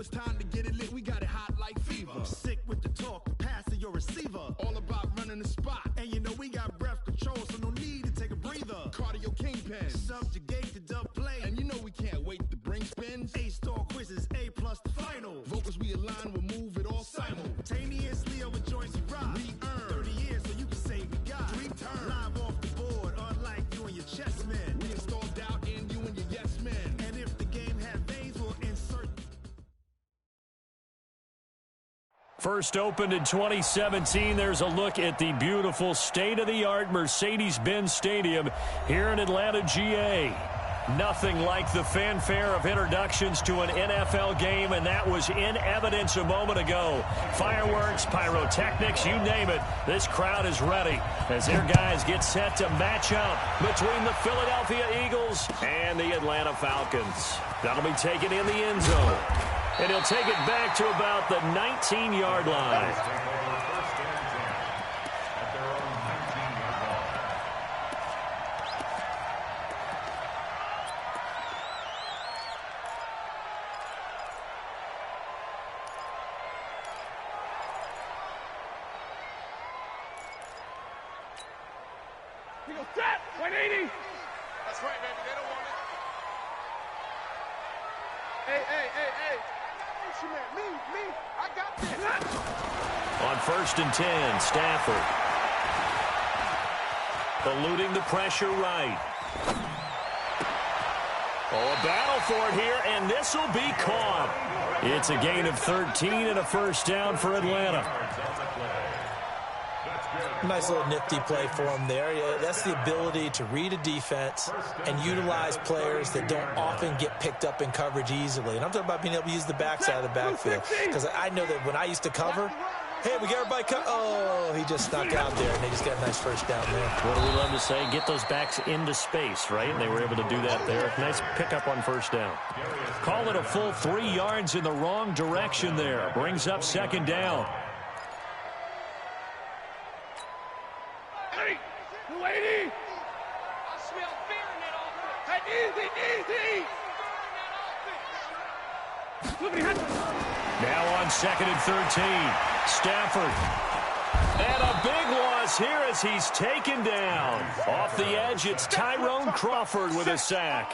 it's time to get it lit, we got it hot like fever. I'm sick with the talk, the pass to your receiver. All about running the spot. And you know we got breath control, so no need to take a breather. Cardio kingpin. Subjugate the dub play. And you know we can't wait to bring spins. A-star quizzes, A+ the final. Vocals we align, we'll move it all simultaneously over joints we rock. We earn 30 years, so you can say we got 3 turns. Live off the board, unlike you and your chess men. We install doubt in you and your yes men. And if the game had veins, we'll insert. First opened in 2017. There's a look at the beautiful state-of-the-art Mercedes-Benz Stadium here in Atlanta, GA. Nothing like the fanfare of introductions to an NFL game, and that was in evidence a moment ago. Fireworks, pyrotechnics, you name it. This crowd is ready as their guys get set to match up between the Philadelphia Eagles and the Atlanta Falcons. That'll be taken in the end zone. And he'll take it back to about the 19-yard line. He goes, set, 180. That's right, baby. They don't want it. Hey. Me. I got this. On 1st and 10, Stafford. Eluding the pressure right. Oh, a battle for it here, and this will be caught. It's a gain of 13 and a first down for Atlanta. Nice little nifty play for him there. Yeah, that's the ability to read a defense and utilize players that don't often get picked up in coverage easily. And I'm talking about being able to use the backside of the backfield. Because I know that when I used to cover, hey, we got everybody cover. Oh, he just snuck out there, and they just got a nice first down there. What do we love to say? Get those backs into space, right? And they were able to do that there. Nice pickup on first down. Call it a full 3 yards in the wrong direction there. Brings up 2nd down. Lady! I smell fear in that offense. Easy. Now on 2nd and 13. Stafford. And a big loss here as he's taken down. Off the edge, it's Tyrone Crawford with a sack.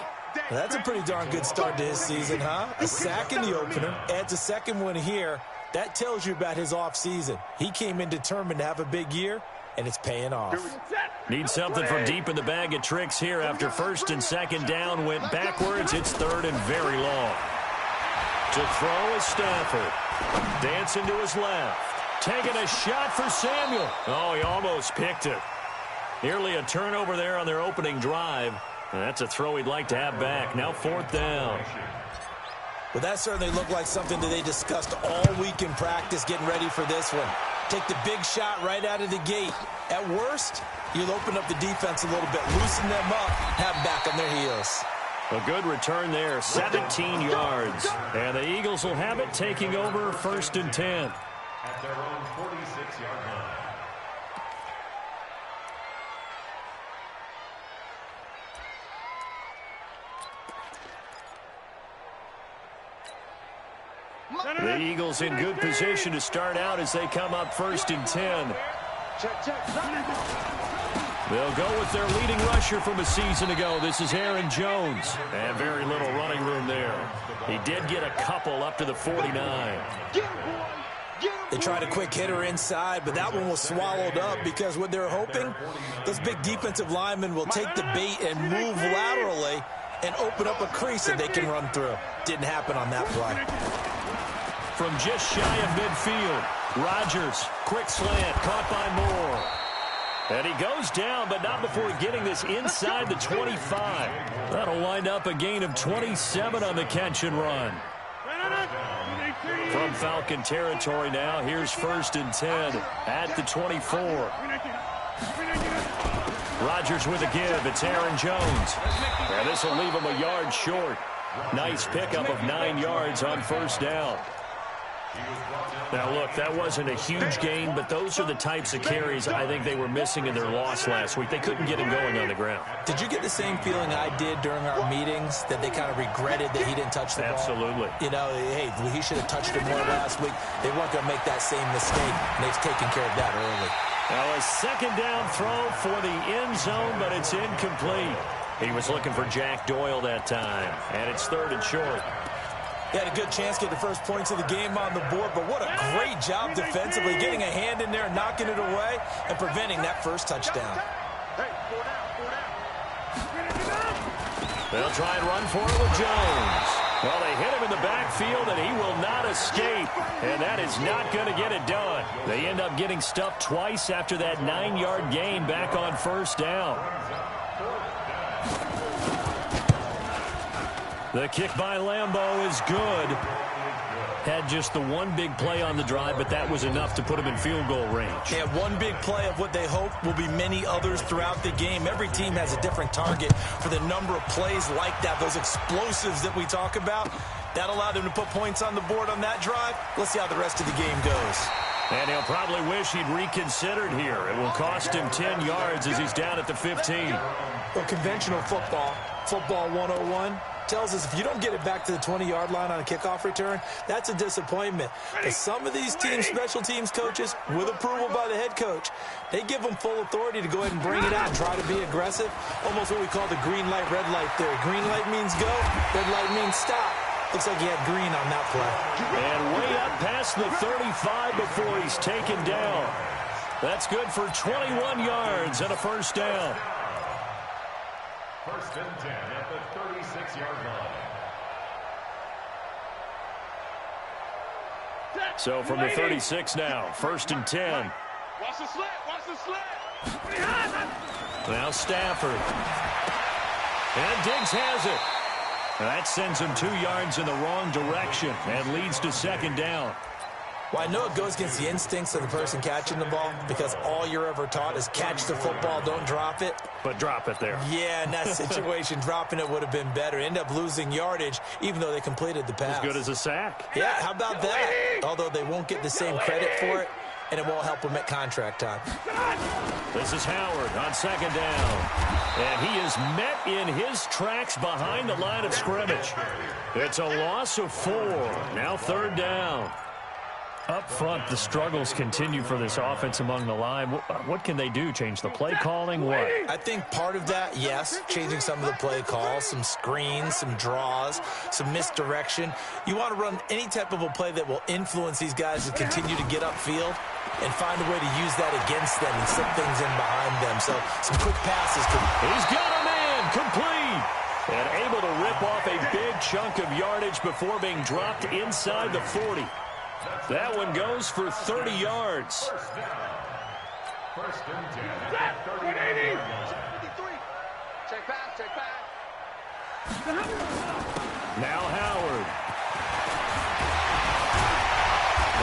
Well, that's a pretty darn good start to his season, huh? A sack in the opener, adds a second one here. That tells you about his offseason. He came in determined to have a big year, and it's paying off. Need something from deep in the bag of tricks here after 1st and 2nd down went backwards. It's 3rd and very long. To throw is Stafford. Dancing to his left. Taking a shot for Samuel. Oh, he almost picked it. Nearly a turnover there on their opening drive. And that's a throw he'd like to have back. Now 4th down. Well, that certainly looked like something that they discussed all week in practice getting ready for this one. Take the big shot right out of the gate. At worst, you'll open up the defense a little bit, loosen them up, have them back on their heels. A good return there, 17 yards. And the Eagles will have it, taking over 1st and 10. At their own 46-yard line. The Eagles in good position to start out as they come up 1st and 10. They'll go with their leading rusher from a season ago. This is Aaron Jones. And very little running room there. He did get a couple up to the 49. They tried a quick hitter inside, but that one was swallowed up because what they're hoping, those big defensive linemen will take the bait and move laterally and open up a crease that they can run through. Didn't happen on that play. From just shy of midfield, Rodgers, quick slant, caught by Moore. And he goes down, but not before getting this inside the 25. That'll wind up a gain of 27 on the catch and run. From Falcon territory now, here's 1st and 10 at the 24. Rodgers with a give. It's Aaron Jones. And this will leave him a yard short. Nice pickup of 9 yards on 1st down. Now, look, that wasn't a huge gain, but those are the types of carries I think they were missing in their loss last week. They couldn't get him going on the ground. Did you get the same feeling I did during our meetings, that they kind of regretted that he didn't touch the ball? Absolutely. You know, hey, he should have touched it more last week. They weren't going to make that same mistake, and they've taken care of that early. Now, a second down throw for the end zone, but it's incomplete. He was looking for Jack Doyle that time, and it's 3rd and short. He had a good chance to get the first points of the game on the board, but what a great job defensively, getting a hand in there, knocking it away, and preventing that first touchdown. Hey, 4 down. They'll try and run for it with Jones. Well, they hit him in the backfield, and he will not escape, and that is not going to get it done. They end up getting stuffed twice after that 9-yard gain back on 1st down. The kick by Lambeau is good. Had just the one big play on the drive, but that was enough to put him in field goal range. They had one big play of what they hope will be many others throughout the game. Every team has a different target for the number of plays like that, those explosives that we talk about. That allowed them to put points on the board on that drive. Let's see how the rest of the game goes. And he'll probably wish he'd reconsidered here. It will cost him 10 yards as he's down at the 15. Well, conventional football 101, tells us if you don't get it back to the 20-yard line on a kickoff return, that's a disappointment. But some of these teams, special teams coaches, with approval by the head coach, they give them full authority to go ahead and bring it out and try to be aggressive. Almost what we call the green light, red light theory. Green light means go, red light means stop. Looks like he had green on that play. And way up past the 35 before he's taken down. That's good for 21 yards and a 1st down. 1st and 10 at the 36-yard line. So from the 36 now, 1st and 10. Watch the slant. Watch the slant. Now Stafford. And Diggs has it. That sends him 2 yards in the wrong direction and leads to 2nd down. Well, I know it goes against the instincts of the person catching the ball because all you're ever taught is catch the football, don't drop it. But drop it there. Yeah, in that situation, dropping it would have been better. End up losing yardage, even though they completed the pass. As good as a sack. Yeah, how about that? Although they won't get the same credit for it, and it won't help them at contract time. This is Howard on 2nd down. And he is met in his tracks behind the line of scrimmage. It's a loss of 4. Now 3rd down. Up front, the struggles continue for this offense among the line. What can they do? Change the play calling? What? I think part of that, yes, changing some of the play calls, some screens, some draws, some misdirection. You want to run any type of a play that will influence these guys to continue to get upfield and find a way to use that against them and slip things in behind them. So some quick passes. He's got a man, complete. And able to rip off a big chunk of yardage before being dropped inside the 40. That one goes for 30 yards. 1st and 10 at the 30-yard line. Check back. Check back. Now Howard.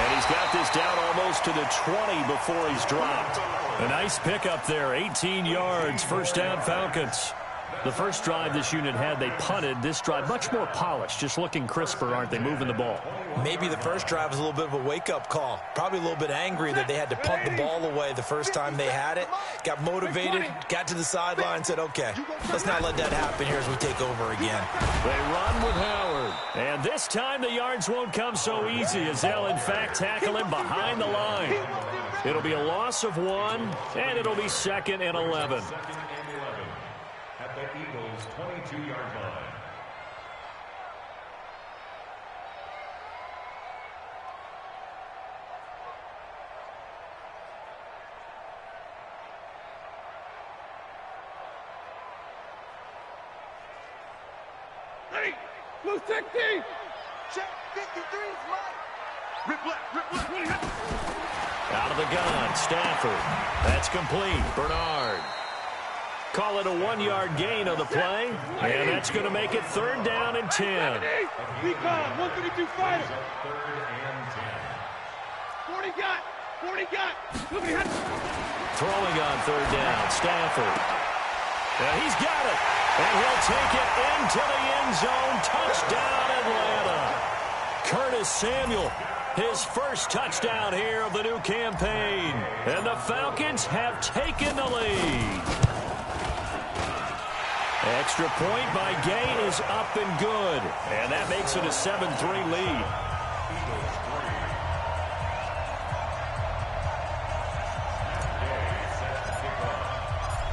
And he's got this down almost to the 20 before he's dropped. A nice pickup there, 18 yards, 1st down Falcons. The first drive this unit had, they punted. This drive, much more polished, just looking crisper, aren't they, moving the ball? Maybe the first drive was a little bit of a wake-up call. Probably a little bit angry that they had to punt the ball away the first time they had it. Got motivated, got to the sideline, said, okay, let's not let that happen here as we take over again. They run with Howard. And this time the yards won't come so easy as they'll, in fact, tackle him behind the line. It'll be a loss of 1, and it'll be 2nd and 11. At the Eagles' 22-yard line. Ready? Blue 16. Check 53's right. Rip left. Out of the gun, Stafford. That's complete. Bernard. Call it a 1-yard gain on the play, and that's going to make it 3rd down and 10. Recon, 132 fighter. 3rd and 10. 40 got. Look at him. Throwing on 3rd down, Stafford. And he's got it, and he'll take it into the end zone. Touchdown, Atlanta. Curtis Samuel His first touchdown here of the new campaign. And the Falcons have taken the lead. Extra point by Gay is up and good. And that makes it a 7-3 lead.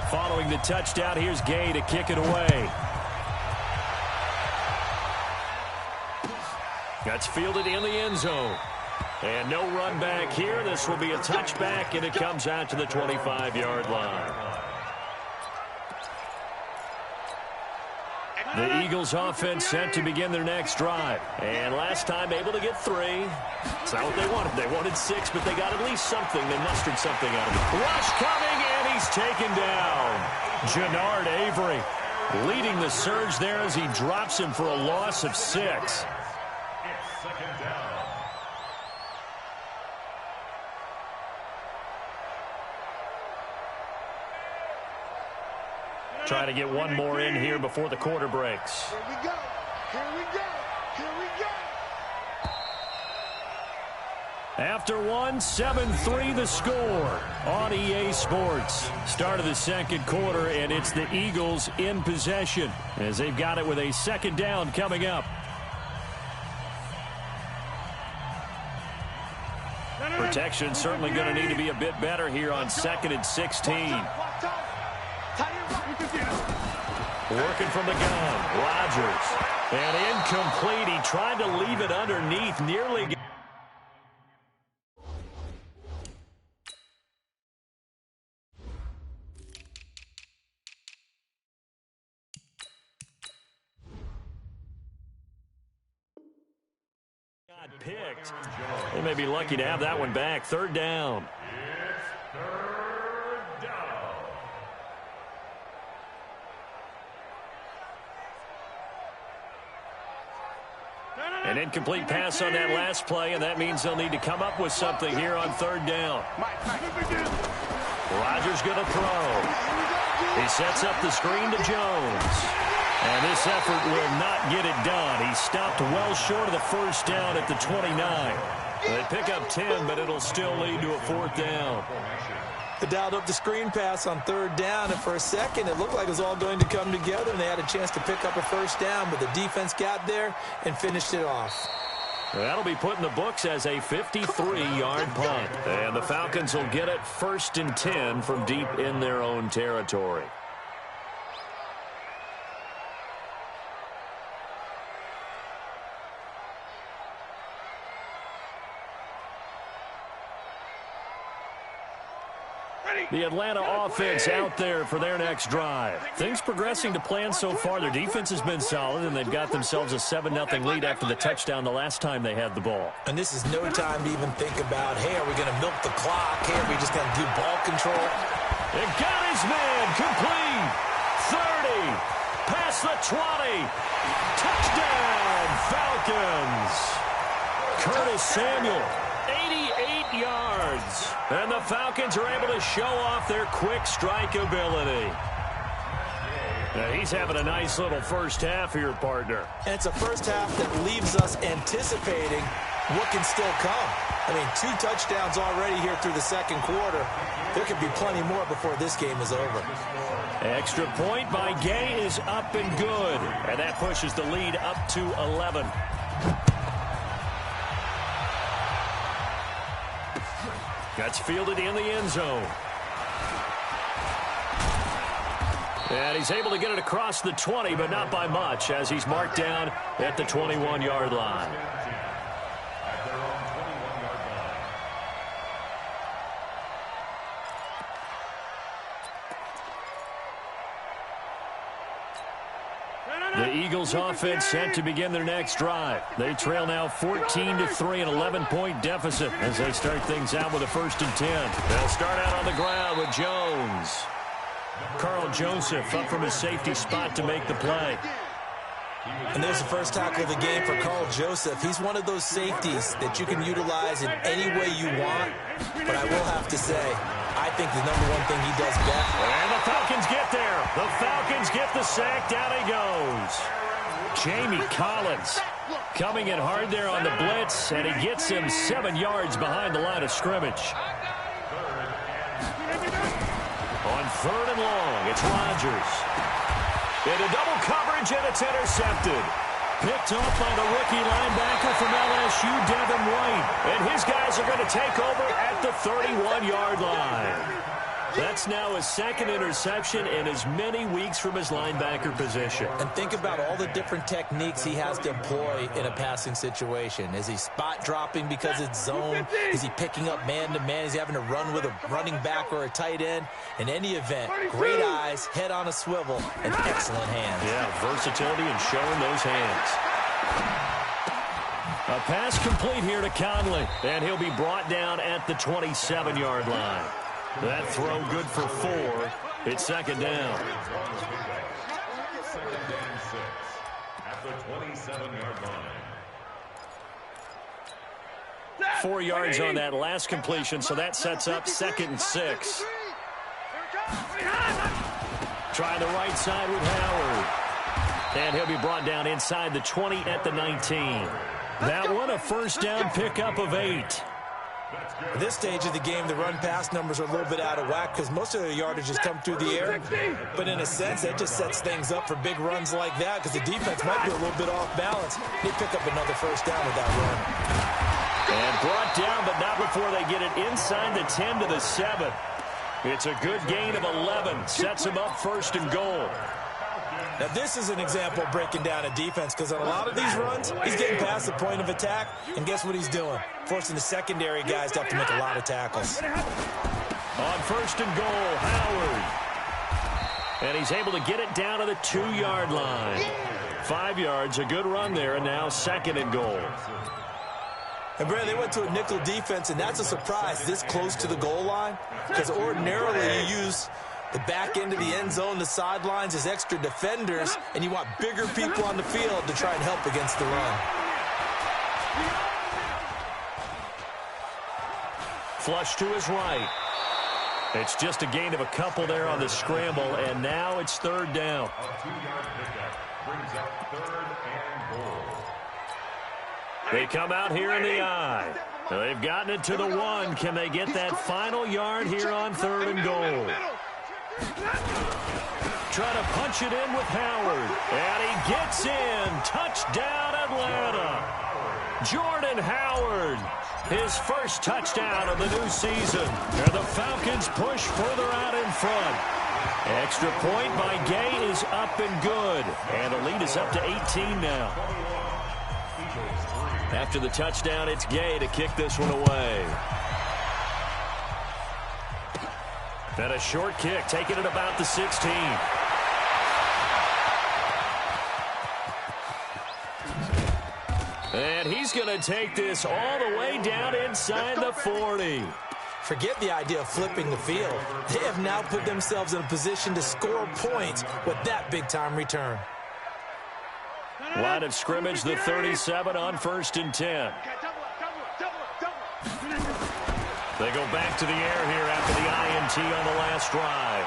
Following the touchdown, here's Gay to kick it away. That's fielded in the end zone. And no run back here. This will be a touchback, and it comes out to the 25-yard line. The Eagles offense set to begin their next drive. And last time able to get 3. It's not what they wanted. They wanted 6, but they got at least something. They mustered something out of it. Rush coming, and he's taken down. Jannard Avery leading the surge there as he drops him for a loss of 6. It's second down. Try to get one more in here before the quarter breaks. Here we go. Here we go. Here we go. After 7-3 the score on EA Sports. Start of the second quarter, and it's the Eagles in possession as they've got it with a second down coming up. Protection certainly going to need to be a bit better here on 2nd and 16. Working from the gun, Rodgers. And incomplete. He tried to leave it underneath, nearly. Got picked. They may be lucky to have that one back. Third down. It's third down. An incomplete pass on that last play, and that means they'll need to come up with something here on third down. Rodgers going to throw. He sets up the screen to Jones. And this effort will not get it done. He stopped well short of the first down at the 29. They pick up 10, but it'll still lead to a fourth down. They dialed up the screen pass on third down, and for a second it looked like it was all going to come together, and they had a chance to pick up a first down, but the defense got there and finished it off. That'll be put in the books as a 53-yard punt. And the Falcons will get it 1st and 10 from deep in their own territory. The Atlanta offense out there for their next drive. Things progressing to plan so far. Their defense has been solid, and they've got themselves a 7-0 lead after the touchdown the last time they had the ball. And this is no time to even think about, hey, are we going to milk the clock? Hey, are we just going to do ball control? It got his man. Complete. 30. Past the 20. Touchdown, Falcons. Curtis Samuel. 88 yards. And the Falcons are able to show off their quick strike ability. Now, he's having a nice little first half here, partner. And it's a first half that leaves us anticipating what can still come. I mean, 2 touchdowns already here through the second quarter. There could be plenty more before this game is over. Extra point by Gay is up and good. And that pushes the lead up to 11. That's fielded in the end zone. And he's able to get it across the 20, but not by much, as he's marked down at the 21-yard line. At their own 21-yard line. The Eagles offense set to begin their next drive. They trail now 14-3, an 11-point deficit as they start things out with a 1st and 10. They'll start out on the ground with Jones. Carl Joseph up from his safety spot to make the play. And there's the first tackle of the game for Carl Joseph. He's one of those safeties that you can utilize in any way you want. But I will have to say, I think the number one thing he does best. And the Falcons get there. The Falcons get the sack. Down he goes. Jamie Collins coming in hard there on the blitz, and he gets him 7 yards behind the line of scrimmage. On 3rd and long, it's Rodgers. Into double coverage, and it's intercepted. Picked off by the rookie linebacker from LSU, Devin White. And his guys are going to take over at the 31-yard line. That's now his 2nd interception in as many weeks from his linebacker position. And think about all the different techniques he has to employ in a passing situation. Is he spot dropping because it's zone? Is he picking up man-to-man? Is he having to run with a running back or a tight end? In any event, great eyes, head on a swivel, and excellent hands. Yeah, versatility and showing those hands. A pass complete here to Conley, and he'll be brought down at the 27-yard line. That throw good for 4. It's 2nd down. At the 27-yard line. 4 yards on that last completion, so that sets up 2nd and 6. Trying the right side with Howard. And he'll be brought down inside the 20 at the 19. That one a 1st down pickup of 8. At this stage of the game, the run-pass numbers are a little bit out of whack because most of their yardage has come through the air. But in a sense, that just sets things up for big runs like that because the defense might be a little bit off balance. They pick up another 1st down with that run. And brought down, but not before they get it inside the 10 to the 7. It's a good gain of 11. Sets him up 1st and goal. Now, this is an example of breaking down a defense because on a lot of these runs, he's getting past the point of attack, and guess what he's doing? Forcing the secondary guys to have to make a lot of tackles. On 1st and goal, Howard. And he's able to get it down to the 2-yard line. 5 yards, a good run there, and now 2nd and goal. And, Brad, they went to a nickel defense, and that's a surprise this close to the goal line because ordinarily you use the back end of the end zone, the sidelines as extra defenders, and you want bigger people on the field to try and help against the run. Flush to his right. It's just a gain of a couple there on the scramble, and now it's 3rd down. A 2-yard pickup brings up 3rd and goal. They come out here in the I. They've gotten it to the 1. Can they get that final yard here on 3rd and goal? Trying to punch it in with Howard. And he gets in. Touchdown, Atlanta. Jordan Howard. His 1st touchdown of the new season. And the Falcons push further out in front. Extra point by Gay is up and good. And the lead is up to 18 now. After the touchdown, it's Gay to kick this one away. And a short kick, taking it about the 16. And he's going to take this all the way down inside the 40. Forget the idea of flipping the field. They have now put themselves in a position to score points with that big-time return. Line of scrimmage, the 37 on 1st and 10. They go back to the air here after the INT on the last drive.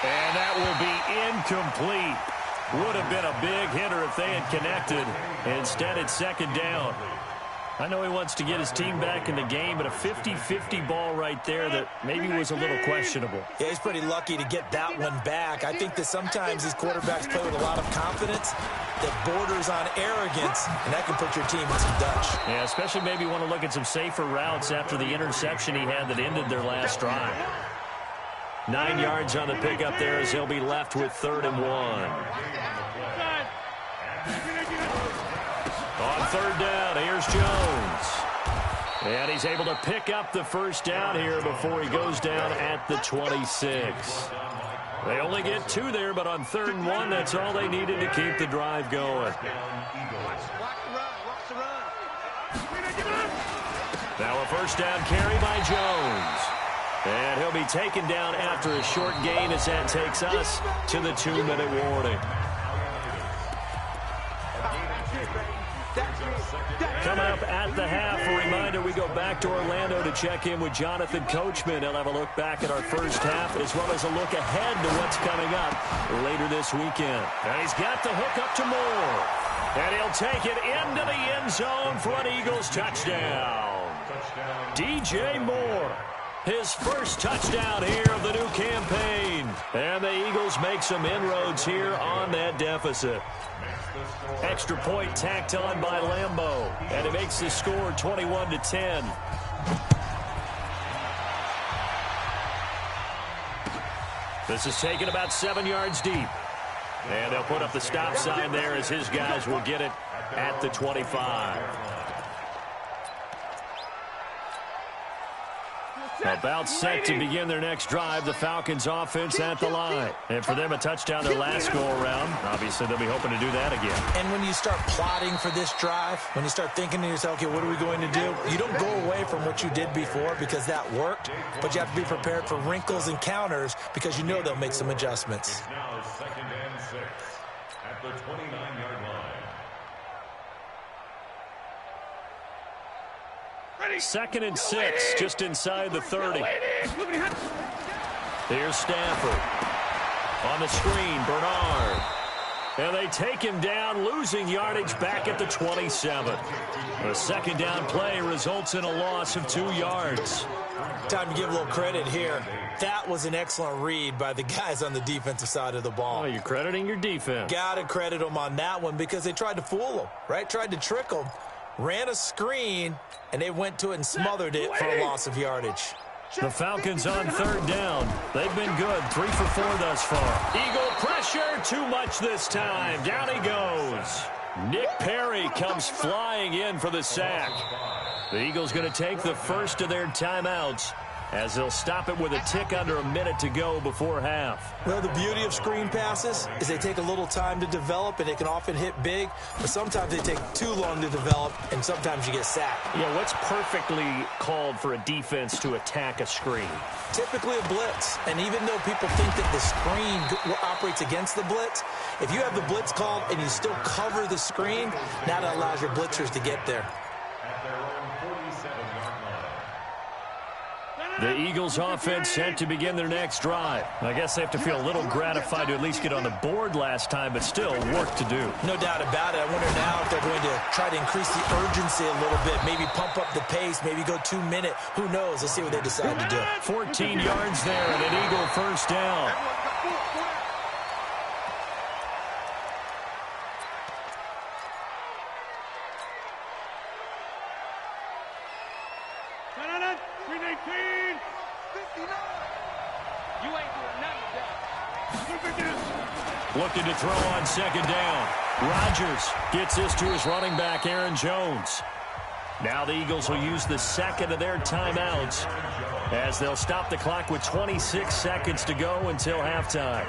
And that will be incomplete. Would have been a big hitter if they had connected. Instead, it's 2nd down. I know he wants to get his team back in the game, but a 50-50 ball right there that maybe was a little questionable. Yeah, he's pretty lucky to get that one back. I think that sometimes these quarterbacks play with a lot of confidence that borders on arrogance, and that can put your team in some Dutch. Yeah, especially maybe want to look at some safer routes after the interception he had that ended their last drive. 9 yards on the pickup there as he'll be left with 3rd and 1. On 3rd down, here's Jones. And he's able to pick up the 1st down here before he goes down at the 26. They only get 2 there, but on 3rd and 1, that's all they needed to keep the drive going. Now a 1st down carry by Jones. And he'll be taken down after a short gain as that takes us to the 2-minute warning. Coming up at the half, a reminder, we go back to Orlando to check in with Jonathan Coachman. He'll have a look back at our first half as well as a look ahead to what's coming up later this weekend. And he's got the hook up to Moore. And he'll take it into the end zone for an Eagles touchdown. DJ Moore, his first touchdown here of the new campaign. And the Eagles make some inroads here on that deficit. Extra point tacked on by Lambeau. And it makes the score 21-10. This is taken about 7 yards deep. And they'll put up the stop sign there as his guys will get it at the 25. About set to begin their next drive, the Falcons offense at the line. And for them, a touchdown their last go-around. Obviously, they'll be hoping to do that again. And when you start plotting for this drive, when you start thinking to yourself, okay, what are we going to do? You don't go away from what you did before because that worked, but you have to be prepared for wrinkles and counters because you know they'll make some adjustments. It's now 2nd and 6 at the 29-yard line. 2nd and 6, just inside the 30. Here's Stafford. On the screen, Bernard. And they take him down, losing yardage back at the 27. A second down play results in a loss of 2 yards. Time to give a little credit here. That was an excellent read by the guys on the defensive side of the ball. Oh, you're crediting your defense. Got to credit them on that one because they tried to fool them, right? Tried to trick them. Ran a screen, and they went to it and smothered it for a loss of yardage. The Falcons on 3rd down. They've been good, 3 for 4 thus far. Eagle pressure, too much this time. Down he goes. Nick Perry comes flying in for the sack. The Eagles going to take the first of their timeouts as they'll stop it with a tick under a minute to go before half. Well, the beauty of screen passes is they take a little time to develop, and they can often hit big, but sometimes they take too long to develop, and sometimes you get sacked. Yeah, what's perfectly called for a defense to attack a screen? Typically a blitz, and even though people think that the screen operates against the blitz, if you have the blitz called and you still cover the screen, that allows your blitzers to get there. At their own 47-yard line. The Eagles offense set to begin their next drive. I guess they have to feel a little gratified to at least get on the board last time, but still work to do. No doubt about it. I wonder now if they're going to try to increase the urgency a little bit, maybe pump up the pace, maybe go 2 minute. Who knows? Let's see what they decide to do. 14 yards there and an Eagle first down. Looking to throw on 2nd down. Rodgers gets this to his running back, Aaron Jones. Now the Eagles will use the second of their timeouts as they'll stop the clock with 26 seconds to go until halftime.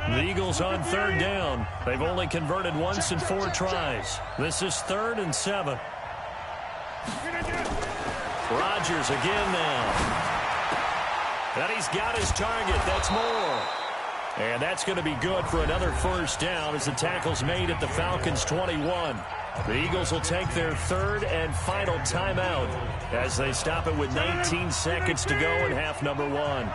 The Eagles on 3rd down. They've only converted once in 4 tries. This is 3rd and 7. Rodgers again now. And he's got his target. That's Moore. And that's going to be good for another first down as the tackle's made at the Falcons' 21. The Eagles will take their 3rd and final timeout as they stop it with 19 seconds to go in half number 1.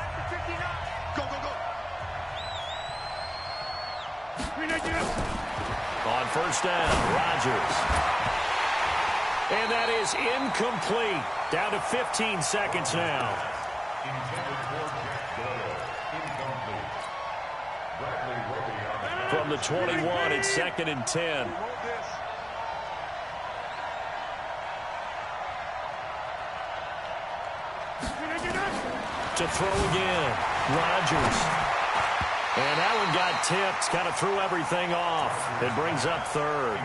On first down, Rodgers. And that is incomplete. Down to 15 seconds now. From the 21, it's 2nd and 10. To throw again, Rodgers. And that one got tipped, kind of threw everything off. It brings up 3rd.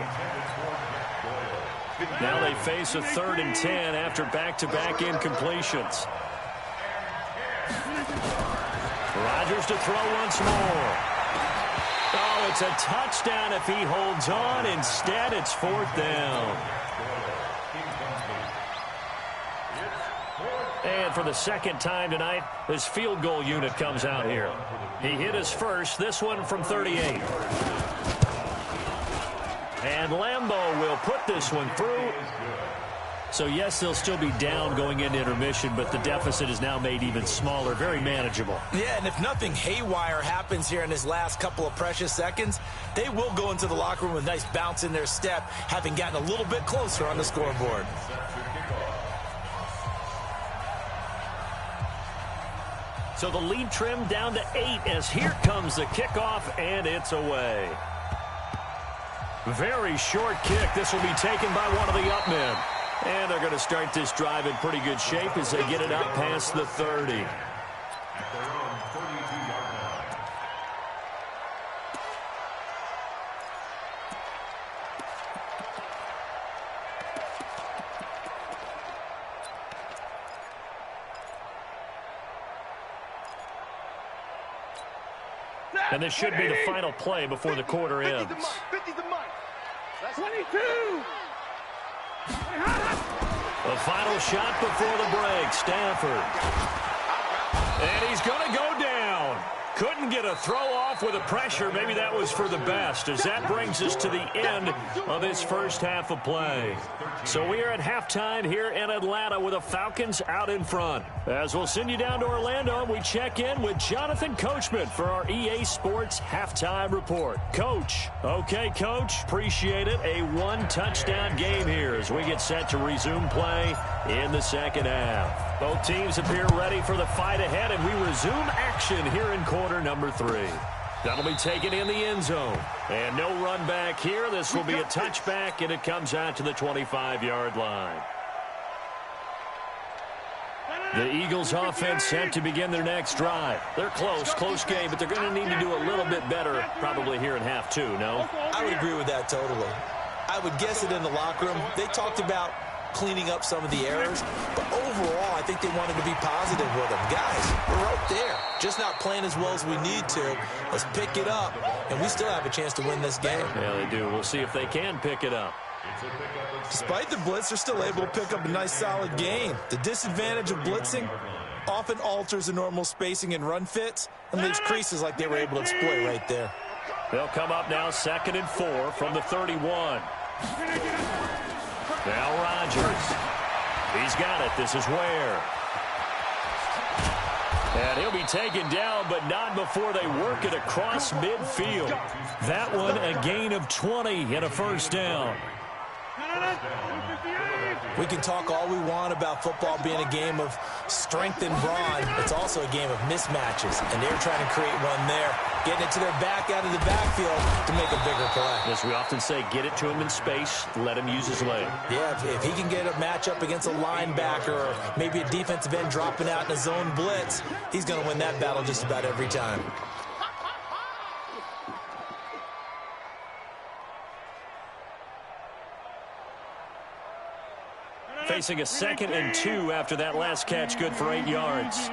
Now they face a 3rd and 10 after back-to-back incompletions. Rodgers to throw once more. Oh, it's a touchdown if he holds on. Instead, it's 4th down. And for the second time tonight, this field goal unit comes out here. He hit his first, this one from 38. And Lambeau will put this one through. So, yes, they'll still be down going into intermission, but the deficit is now made even smaller, very manageable. Yeah, and if nothing haywire happens here in his last couple of precious seconds, they will go into the locker room with a nice bounce in their step, having gotten a little bit closer on the scoreboard. So the lead trimmed down to 8 as here comes the kickoff, and it's away. Very short kick. This will be taken by one of the up men. And they're going to start this drive in pretty good shape as they get it up past the 30. And this should be the final play before the quarter ends. 50's the mark. 22. The final shot before the break, Stafford. And he's going to go down. Couldn't get a throw off with the pressure. Maybe that was for the best, as that brings us to the end of this first half of play. So we are at halftime here in Atlanta with the Falcons out in front. As we'll send you down to Orlando, we check in with Jonathan Coachman for our EA Sports Halftime Report. Coach. Okay, Coach. Appreciate it. A one-touchdown game here as we get set to resume play in the second half. Both teams appear ready for the fight ahead, and we resume action here in quarter number 3. That'll be taken in the end zone. And no run back here. This will be a touchback, and it comes out to the 25-yard line. The Eagles offense set to begin their next drive. They're close game, but they're going to need to do a little bit better probably here in half 2, no? I would agree with that totally. I would guess it in the locker room. They talked about cleaning up some of the errors, but overall I think they wanted to be positive with them. Guys, we're right there, just not playing as well as we need to. Let's pick it up, and we still have a chance to win this game. Yeah, they do. We'll see if they can pick it up. Despite the blitz, they're still able to pick up a nice solid gain. The disadvantage of blitzing often alters the normal spacing and run fits and leaves creases like they were able to exploit right there. They'll come up now 2nd and 4 from the 31. Now Rodgers. He's got it. This is Ware. And he'll be taken down, but not before they work it across midfield. That one a gain of 20 and a first down. We can talk all we want about football being a game of strength and brawn. It's also a game of mismatches, and they're trying to create one there, getting it to their back out of the backfield to make a bigger play. As we often say, get it to him in space, let him use his leg. Yeah, if he can get a matchup against a linebacker or maybe a defensive end dropping out in a zone blitz, he's going to win that battle just about every time. Facing a 2nd and 2 after that last catch, good for 8 yards.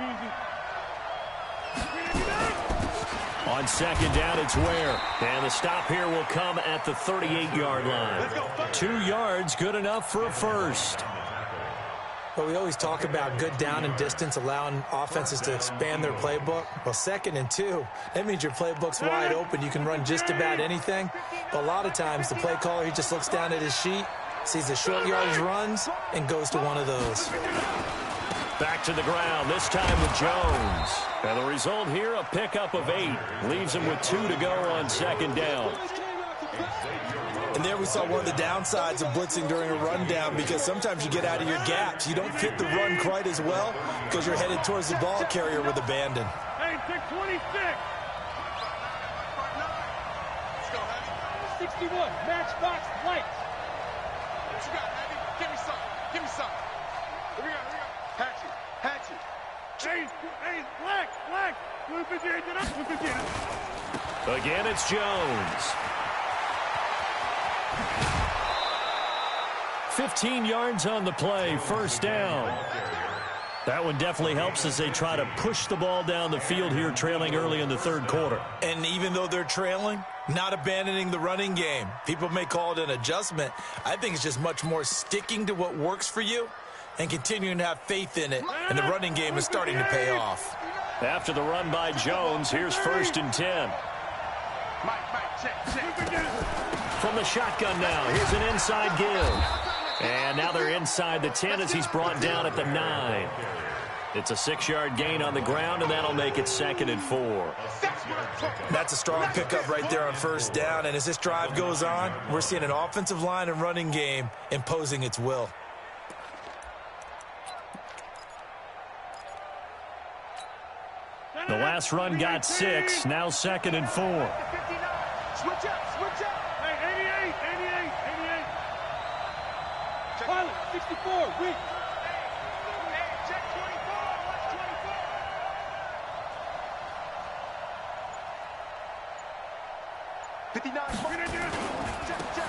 On 2nd down, it's Ware. And the stop here will come at the 38-yard line. 2 yards, good enough for a first. Well, we always talk about good down and distance, allowing offenses to expand their playbook. Well, 2nd and 2, that means your playbook's wide open. You can run just about anything. But a lot of times, the play caller, he just looks down at his sheet, sees the short yardage runs, and goes to one of those. Back to the ground, this time with Jones. And the result here, a pickup of 8. Leaves him with 2 to go on 2nd down. And there we saw one of the downsides of blitzing during a rundown, because sometimes you get out of your gaps. You don't fit the run quite as well because you're headed towards the ball carrier with abandon. Hey, 626. 61, matchbox lights. What you got, Heavy? Give me some. Give me some. Here we go. Hatchet. Hey, black. Again, it's Jones. 15 yards on the play, first down. That one definitely helps as they try to push the ball down the field here, trailing early in the 3rd quarter. And even though they're trailing, not abandoning the running game. People may call it an adjustment. I think it's just much more sticking to what works for you and continuing to have faith in it, and the running game is starting to pay off. After the run by Jones, here's 1st and 10. From the shotgun now, here's an inside give. And now they're inside the 10 as he's brought down at the 9. It's a 6-yard gain on the ground, and that'll make it 2nd and 4. That's a strong pickup right there on 1st down, and as this drive goes on, we're seeing an offensive line and running game imposing its will. The last run got 6, now 2nd and 4. Switch up. Hey, 88. Pilot, 64, weak. Hey, check 24, watch 24. 59.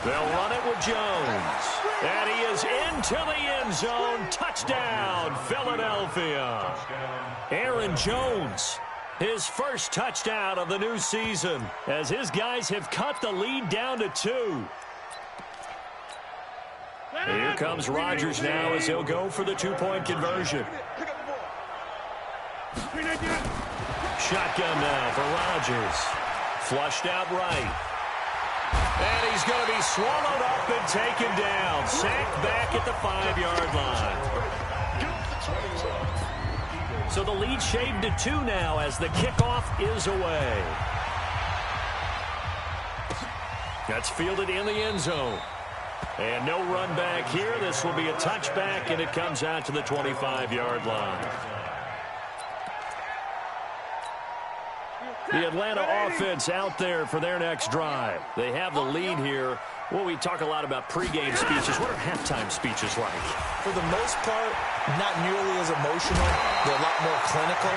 They'll run it with Jones. And he is into the end zone. Touchdown, Philadelphia. Aaron Jones, his first touchdown of the new season, as his guys have cut the lead down to 2. Here comes Rodgers now as he'll go for the 2-point conversion. Shotgun now for Rodgers. Flushed out right. And he's going to be swallowed up and taken down. Sacked back at the 5-yard line. So the lead shaved to 2 now as the kickoff is away. That's fielded in the end zone. And no run back here. This will be a touchback, and it comes out to the 25-yard line. The Atlanta offense out there for their next drive. They have the lead here. Well, we talk a lot about pregame speeches. What are halftime speeches like? For the most part, not nearly as emotional. They're a lot more clinical.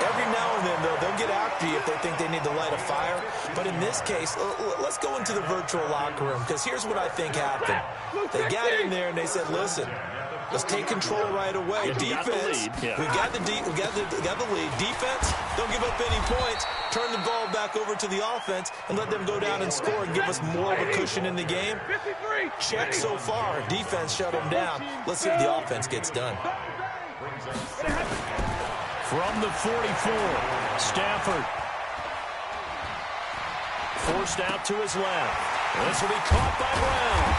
Every now and then, though, they'll get after you if they think they need to light a fire. But in this case, let's go into the virtual locker room, because here's what I think happened. They got in there and they said, listen, let's take control right away. Defense, we got the lead. Defense, don't give up any points. Turn the ball back over to the offense and let them go down and score and give us more of a cushion in the game. Check so far. Defense shut them down. Let's see if the offense gets done. From the 44, Stafford. Forced out to his left. This will be caught by Brown.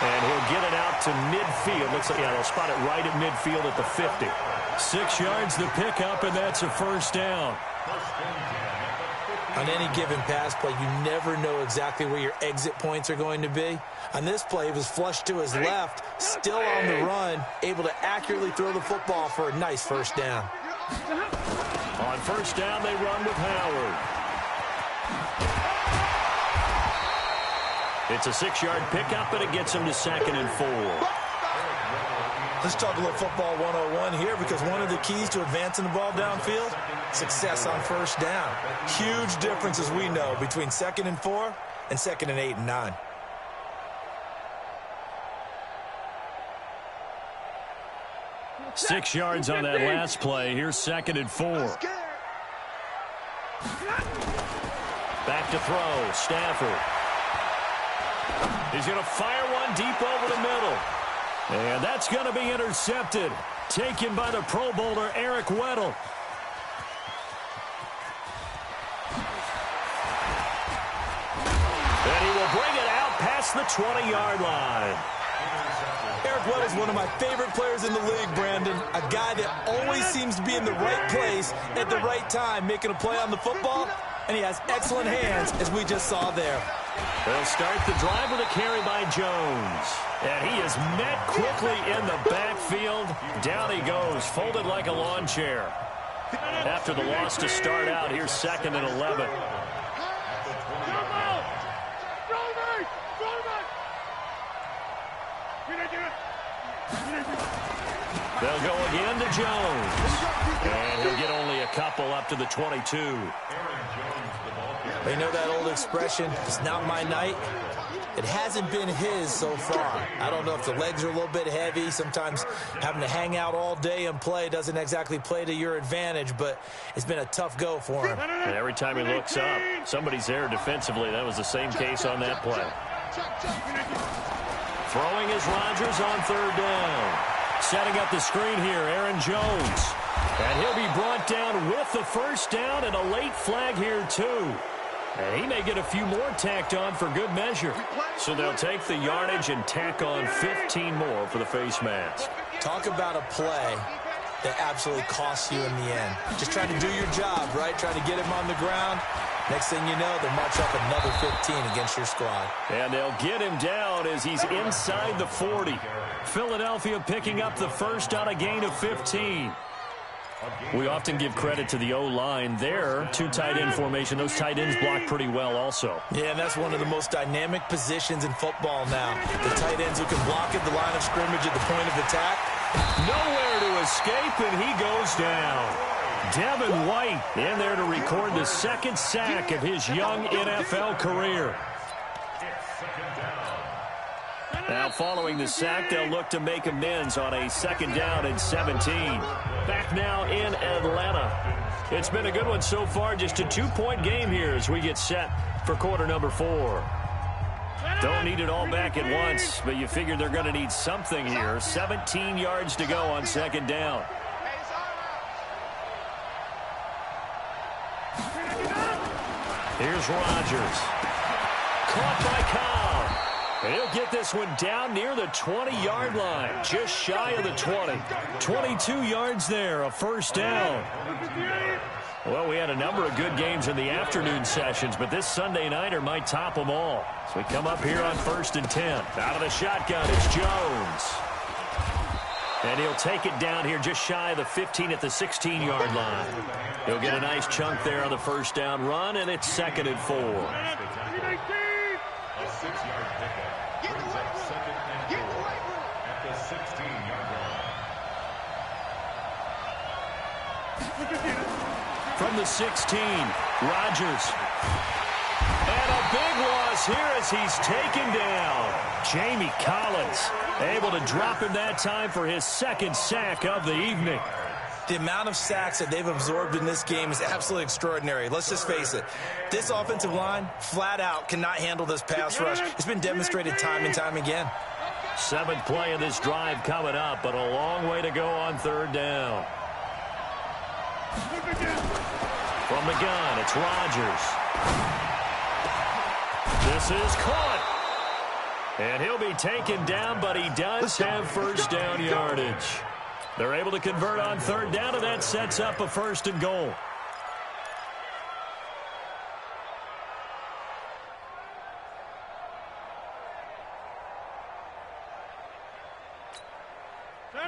And he'll get it out to midfield. Looks like, they'll spot it right at midfield at the 50. 6 yards the pickup, and that's a 1st down. On any given pass play, you never know exactly where your exit points are going to be. On this play, he was flushed to his left, still on the run, able to accurately throw the football for a nice 1st down. On 1st down, they run with Howard. It's a 6-yard pickup, and it gets him to 2nd and 4. Let's talk a little football 101 here, because one of the keys to advancing the ball downfield, success on 1st down. Huge difference, as we know, between 2nd and 4 and 2nd and 8 and 9. Six yards on that last play. Here's 2nd and 4. Back to throw. Stafford. He's going to fire one deep over the middle. And that's going to be intercepted. Taken by the Pro Bowler, Eric Weddle. And he will bring it out past the 20-yard line. Eric Weddle's one of my favorite players in the league, Brandon. A guy that always seems to be in the right place at the right time, making a play on the football, and he has excellent hands, as we just saw there. They'll start the drive with a carry by Jones. And he is met quickly in the backfield. Down he goes, folded like a lawn chair. After the loss to start out, here's 2nd and 11. They'll go again to Jones. And he'll get only a couple up to the 22. You know that old expression, it's not my night? It hasn't been his so far. I don't know if the legs are a little bit heavy. Sometimes having to hang out all day and play doesn't exactly play to your advantage, but it's been a tough go for him. And every time he looks up, somebody's there defensively. That was the same case on that play. Throwing is Rodgers on 3rd down. Setting up the screen here, Aaron Jones. And he'll be brought down with the first down and a late flag here, too. And he may get a few more tacked on for good measure. So they'll take the yardage and tack on 15 more for the face mask. Talk about a play that absolutely costs you in the end. Just trying to do your job, right? Trying to get him on the ground. Next thing you know, they'll march up another 15 against your squad. And they'll get him down as he's inside the 40. Philadelphia picking up the first on a gain of 15. We often give credit to the O-line there. Two tight end formation. Those tight ends block pretty well also. Yeah, and that's one of the most dynamic positions in football now. The tight ends who can block at the line of scrimmage at the point of attack. Nowhere to escape, and he goes down. Devin White in there to record the second sack of his young NFL career. Now following the sack, they'll look to make amends on a second down and 17. Back now in Atlanta. It's been a good one so far, just a 2-point game here as we get set for quarter number 4. Don't need it all back at once, but you figure they're going to need something here. 17 yards to go on second down. Here's Rodgers. Caught by Cobb. And he'll get this one down near the 20-yard line, just shy of the 20. 22 yards there, a first down. Well, we had a number of good games in the afternoon sessions, but this Sunday nighter might top them all. So we come up here on 1st and 10. Out of the shotgun, it's Jones. And he'll take it down here just shy of the 15 at the 16-yard line. He'll get a nice chunk there on the first down run, and it's 2nd and 4. A 6-yard pickup brings up 2nd and 4 at the 16-yard line. From the 16, Rodgers. And a big loss here as he's taken down. Jamie Collins able to drop him that time for his second sack of the evening. The amount of sacks that they've absorbed in this game is absolutely extraordinary. Let's just face it. This offensive line, flat out, cannot handle this pass rush. It's been demonstrated time and time again. 7th play of this drive coming up, but a long way to go on 3rd down. From the gun, it's Rodgers. This is caught. And he'll be taken down, but he does have first down yardage. They're able to convert on 3rd down, and that sets up a 1st and goal.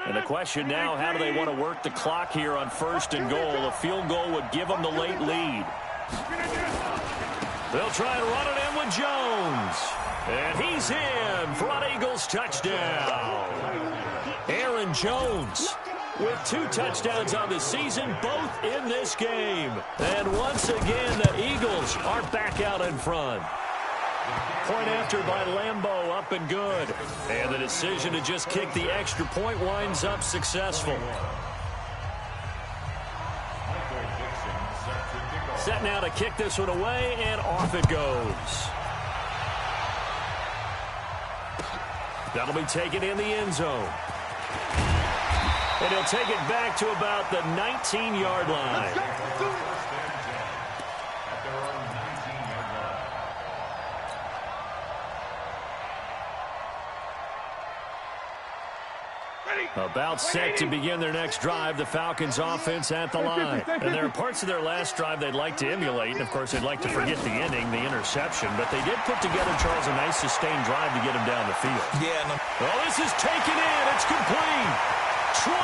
And the question now, how do they want to work the clock here on 1st and goal? A field goal would give them the late lead. They'll try and run it in with Jones. And he's in for an Eagles touchdown. Aaron Jones with 2 touchdowns on the season, both in this game. And once again, the Eagles are back out in front. Point after by Lambeau, up and good. And the decision to just kick the extra point winds up successful. Set now to kick this one away, and off it goes. That'll be taken in the end zone. And he'll take it back to about the 19-yard line. About set to begin their next drive, the Falcons offense at the line. And there are parts of their last drive they'd like to emulate, and of course they'd like to forget the ending, the interception, but they did put together, Charles, a nice sustained drive to get him down the field. Yeah. Well, this is taken in. It's complete. 20,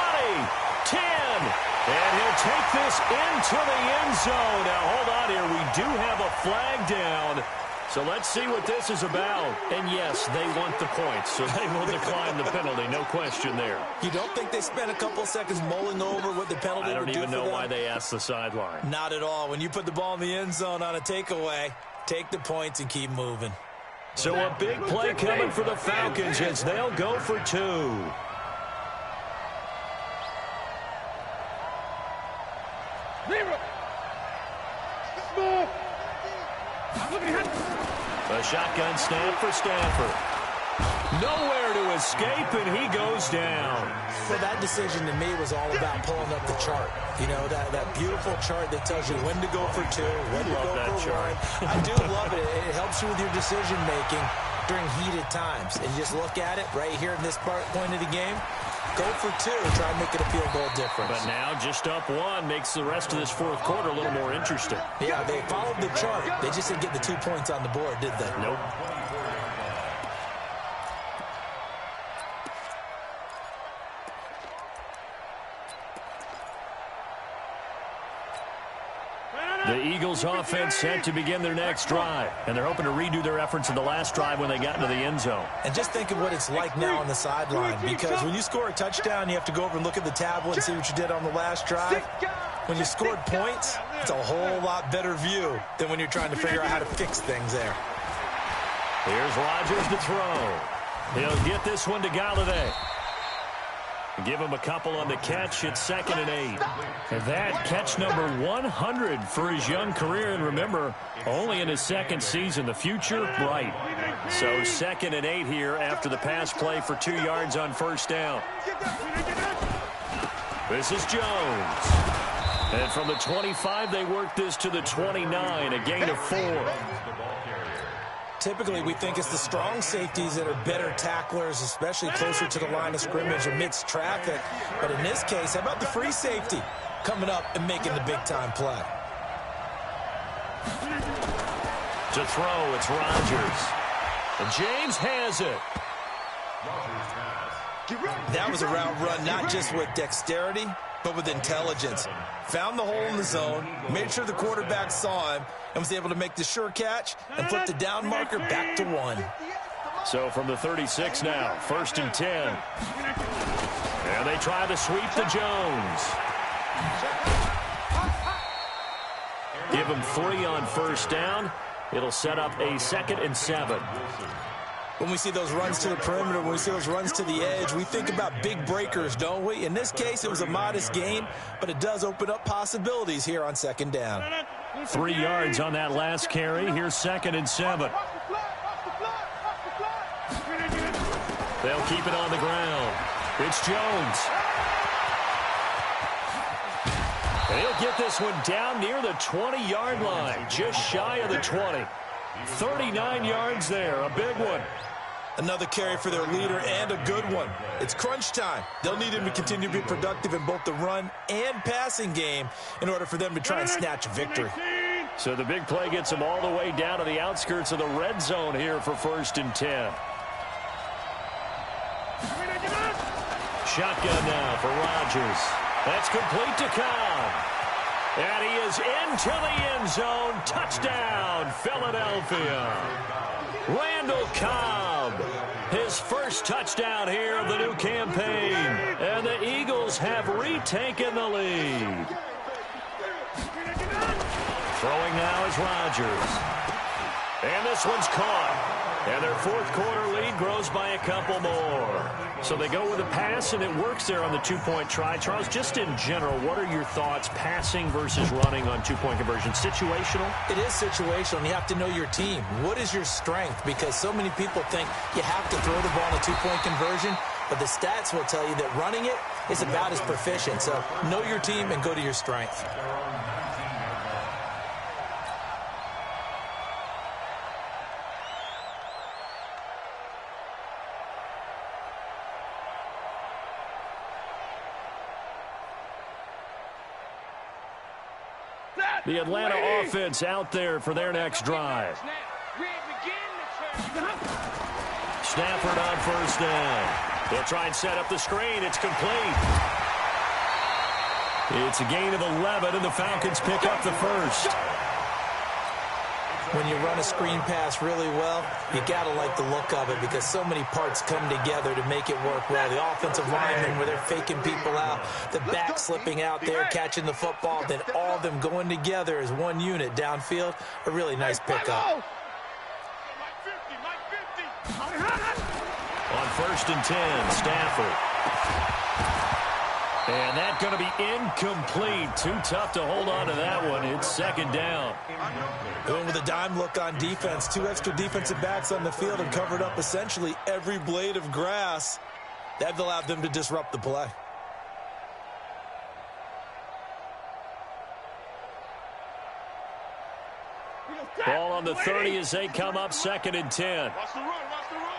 10, and he'll take this into the end zone. Now, hold on here. We do have a flag down. So let's see what this is about. And yes, they want the points, so they will decline the penalty. No question there. You don't think they spent a couple seconds mulling over what the penalty would do for them? I don't even know why they asked the sideline. Not at all. When you put the ball in the end zone on a takeaway, take the points and keep moving. So a big play coming for the Falcons as they'll go for 2. A shotgun snap for Stanford. Nowhere to escape, and he goes down. Well, that decision to me was all about pulling up the chart. You know, that beautiful chart that tells you when to go for two, when to go for one. I do love it. It helps you with your decision-making during heated times. And you just look at it right here in this point of the game. Go for two, try and make it a field goal difference. But now just up one makes the rest of this fourth quarter a little more interesting. Yeah, they followed the chart. They just didn't get the 2 points on the board, did they? Nope. The Eagles offense set to begin their next drive, and they're hoping to redo their efforts in the last drive when they got into the end zone. And just think of what it's like now on the sideline, because when you score a touchdown, you have to go over and look at the tablet and see what you did on the last drive. When you scored points, it's a whole lot better view than when you're trying to figure out how to fix things there. Here's Rodgers to throw. He'll get this one to Galladay. Give him a couple on the catch. It's 2nd and 8. And that catch number 100 for his young career. And remember, only in his second season. The future, bright. So 2nd and 8 here after the pass play for 2 yards on first down. This is Jones. And from the 25, they work this to the 29, a gain of 4. Typically, we think it's the strong safeties that are better tacklers, especially closer to the line of scrimmage amidst traffic. But in this case, how about the free safety coming up and making the big-time play? To throw, it's Rodgers. And James has it. That was a route run not just with dexterity, but with intelligence. Found the hole in the zone, made sure the quarterback saw him, and was able to make the sure catch and flip the down marker back to 1. So from the 36 now, 1st and 10. And they try to sweep to Jones. Give him 3 on first down. It'll set up a 2nd and 7. When we see those runs to the perimeter, when we see those runs to the edge, we think about big breakers, don't we? In this case, it was a modest gain, but it does open up possibilities here on 2nd down. 3 yards on that last carry. Here's 2nd and 7. They'll keep it on the ground. It's Jones. And he'll get this one down near the 20-yard line, just shy of the 20. 39 yards there, a big one. Another carry for their leader and a good one. It's crunch time. They'll need him to continue to be productive in both the run and passing game in order for them to try and snatch a victory. So the big play gets them all the way down to the outskirts of the red zone here for 1st and 10. Shotgun now for Rodgers. That's complete to Cobb. And he is into the end zone. Touchdown, Philadelphia. Randall Cobb, his first touchdown here of the new campaign. And the Eagles have retaken the lead. Throwing now is Rodgers. And this one's caught. And their fourth quarter lead grows by a couple more. So they go with a pass, and it works there on the 2-point try. Charles, just in general, what are your thoughts passing versus running on 2-point conversion? Situational? It is situational, and you have to know your team. What is your strength? Because so many people think you have to throw the ball in a 2-point conversion, but the stats will tell you that running it is about as proficient. So know your team and go to your strength. The Atlanta offense out there for their next drive. Stafford on first down. They'll try and set up the screen. It's complete. It's a gain of 11, and the Falcons pick up the first. When you run a screen pass really well, you got to like the look of it because so many parts come together to make it work well. The offensive linemen where they're faking people out, the back slipping out there, catching the football, then all of them going together as one unit downfield. A really nice pickup. On 1st and 10, Stafford. And that's going to be incomplete. Too tough to hold on to that one. It's second down. Going with a dime look on defense. 2 extra defensive backs on the field and covered up essentially every blade of grass. That allowed them to disrupt the play. Ball on the 30 as they come up second and 10. Watch the run, watch the run.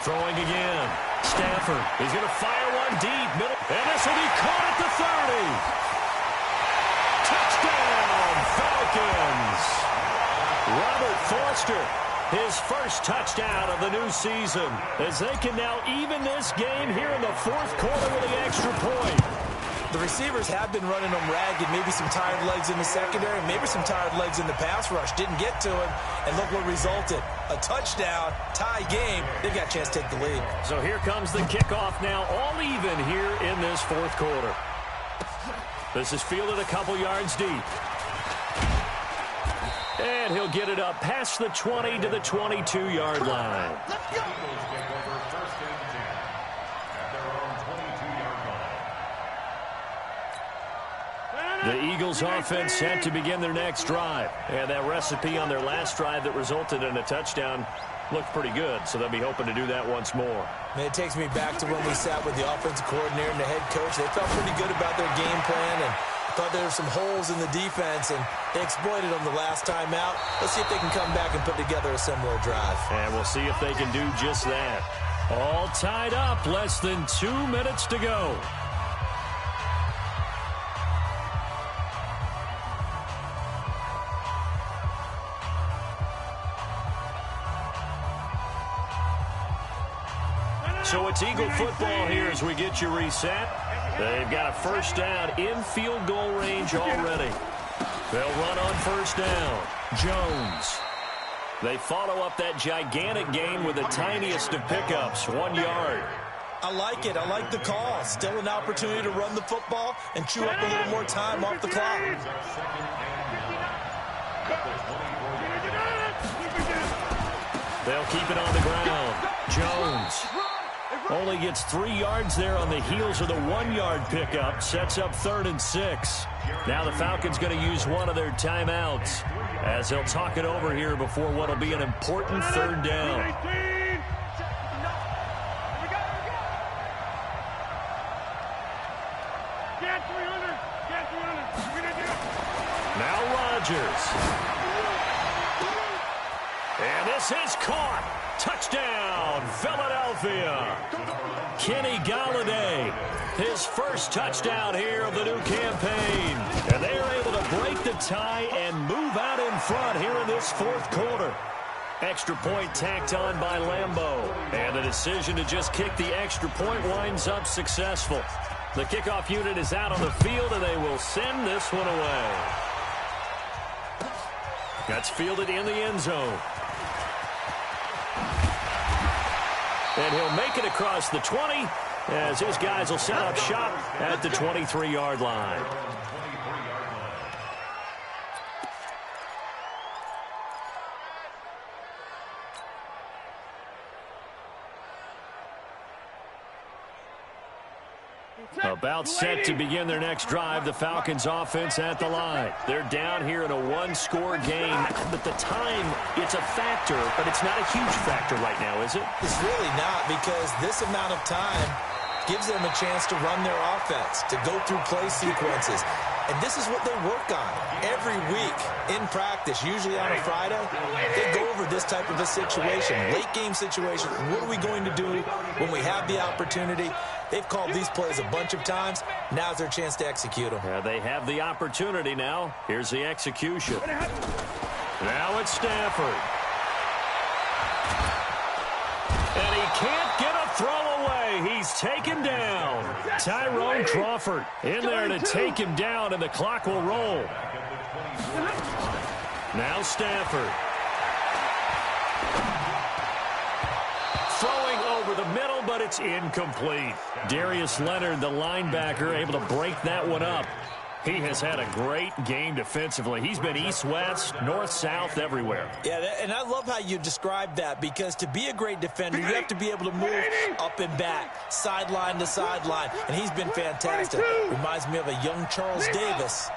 Throwing again. Stafford is going to fire one deep. Middle. And this will be caught at the 30. Touchdown, Falcons. Robert Foster, his first touchdown of the new season, as they can now even this game here in the fourth quarter with the extra point. The receivers have been running them ragged. Maybe some tired legs in the secondary, maybe some tired legs in the pass rush. Didn't get to him, and look what resulted. A touchdown, tie game. They've got a chance to take the lead. So here comes the kickoff now, all even here in this fourth quarter. This is fielded a couple yards deep. And he'll get it up past the 20 to the 22-yard line. Let's go. The Eagles offense set to begin their next drive. And that recipe on their last drive that resulted in a touchdown looked pretty good, so they'll be hoping to do that once more. Man, it takes me back to when we sat with the offensive coordinator and the head coach. They felt pretty good about their game plan and thought there were some holes in the defense, and they exploited them the last time out. Let's see if they can come back and put together a similar drive. And we'll see if they can do just that. All tied up, less than 2 minutes to go. So it's Eagle football here as we get you reset. They've got a first down in field goal range already. They'll run on first down. Jones. They follow up that gigantic gain with the tiniest of pickups, 1 yard. I like it. I like the call. Still an opportunity to run the football and chew up a little more time off the clock. They'll keep it on the ground. Jones only gets 3 yards there on the heels of the 1 yard pickup. Sets up 3rd and 6. Now the Falcons going to use one of their timeouts as they'll talk it over here before what will be an important 3rd down. Now Rodgers. And this is caught. Touchdown, Philadelphia. Kenny Galladay, his first touchdown here of the new campaign. And they are able to break the tie and move out in front here in this fourth quarter. Extra point tacked on by Lambeau. And the decision to just kick the extra point winds up successful. The kickoff unit is out on the field, and they will send this one away. That's fielded in the end zone. And he'll make it across the 20 as his guys will set up shop at the 23-yard line. About set to begin their next drive, the Falcons offense at the line. They're down here in a one-score game, but the time, it's a factor, but it's not a huge factor right now, is it? It's really not, because this amount of time gives them a chance to run their offense, to go through play sequences. And this is what they work on every week in practice, usually on a Friday. They go over this type of a situation, late game situation. What are we going to do when we have the opportunity? They've called these plays a bunch of times. Now's their chance to execute them. They have the opportunity now. Here's the execution. Now it's Stafford. And he can't get a throw away. He's taken down. Tyrone Crawford in there to take him down, and the clock will roll. Now Stafford. Throwing over the middle, but it's incomplete. Darius Leonard, the linebacker, able to break that one up. He has had a great game defensively. He's been east-west, north-south, everywhere. Yeah, and I love how you described that, because to be a great defender, you have to be able to move up and back, sideline to sideline, and he's been fantastic. Reminds me of a young Charles Davis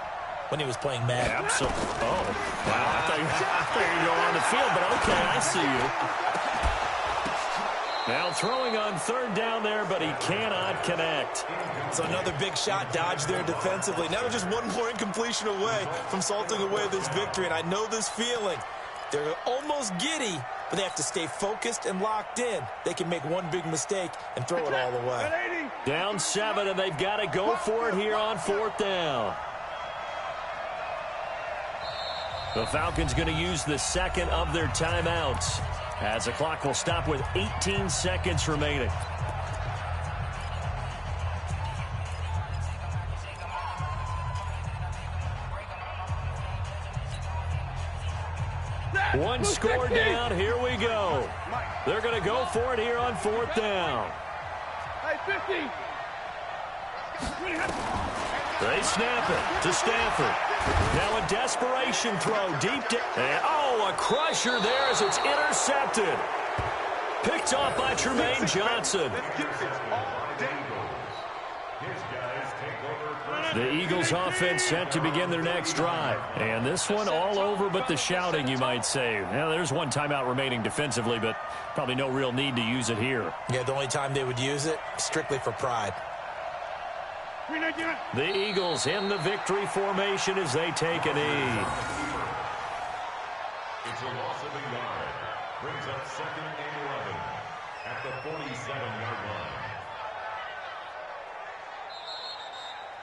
when he was playing Madden. Absolutely. Oh, wow. I thought you were going on the field, but okay, I see you. Now throwing on third down there, but he cannot connect. So another big shot dodged there defensively. Now they're just one more incompletion away from salting away this victory, and I know this feeling. They're almost giddy, but they have to stay focused and locked in. They can make one big mistake and throw it all away. Down 7, and they've got to go for it here on fourth down. The Falcons going to use the second of their timeouts, as the clock will stop with 18 seconds remaining. One score down. Here we go. They're going to go for it here on fourth down. Hey, 50. They snap it to Stafford. Now a desperation throw deep down. And, a crusher there as it's intercepted. Picked off by Tremaine Johnson. The Eagles offense set to begin their next drive. And this one all over but the shouting, you might say. Now, there's one timeout remaining defensively, but probably no real need to use it here. Yeah, the only time they would use it, strictly for pride. The Eagles in the victory formation as they take a knee. It's a loss of a yard. Brings up 2nd and 11 at the 47-yard line.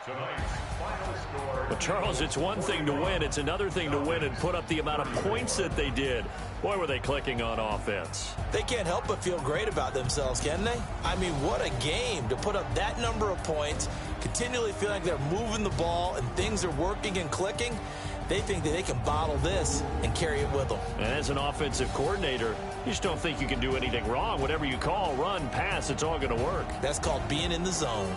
Tonight's final score. But, Charles, it's one thing to win. It's another thing to win and put up the amount of points that they did. Boy, were they clicking on offense. They can't help but feel great about themselves, can they? I mean, what a game to put up that number of points, continually feel like they're moving the ball and things are working and clicking. They think that they can bottle this and carry it with them. And as an offensive coordinator, you just don't think you can do anything wrong. Whatever you call, run, pass, it's all going to work. That's called being in the zone.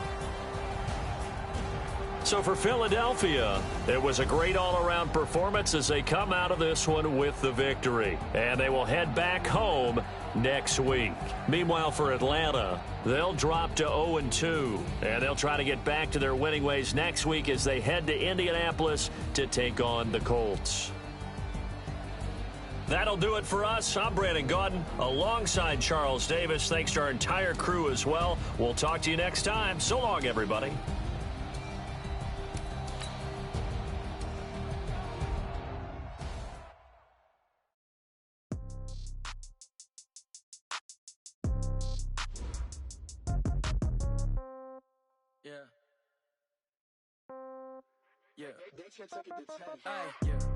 So for Philadelphia, it was a great all-around performance as they come out of this one with the victory. And they will head back home next week. Meanwhile, for Atlanta, they'll drop to 0-2. And they'll try to get back to their winning ways next week as they head to Indianapolis to take on the Colts. That'll do it for us. I'm Brandon Gaudin alongside Charles Davis. Thanks to our entire crew as well. We'll talk to you next time. So long, everybody.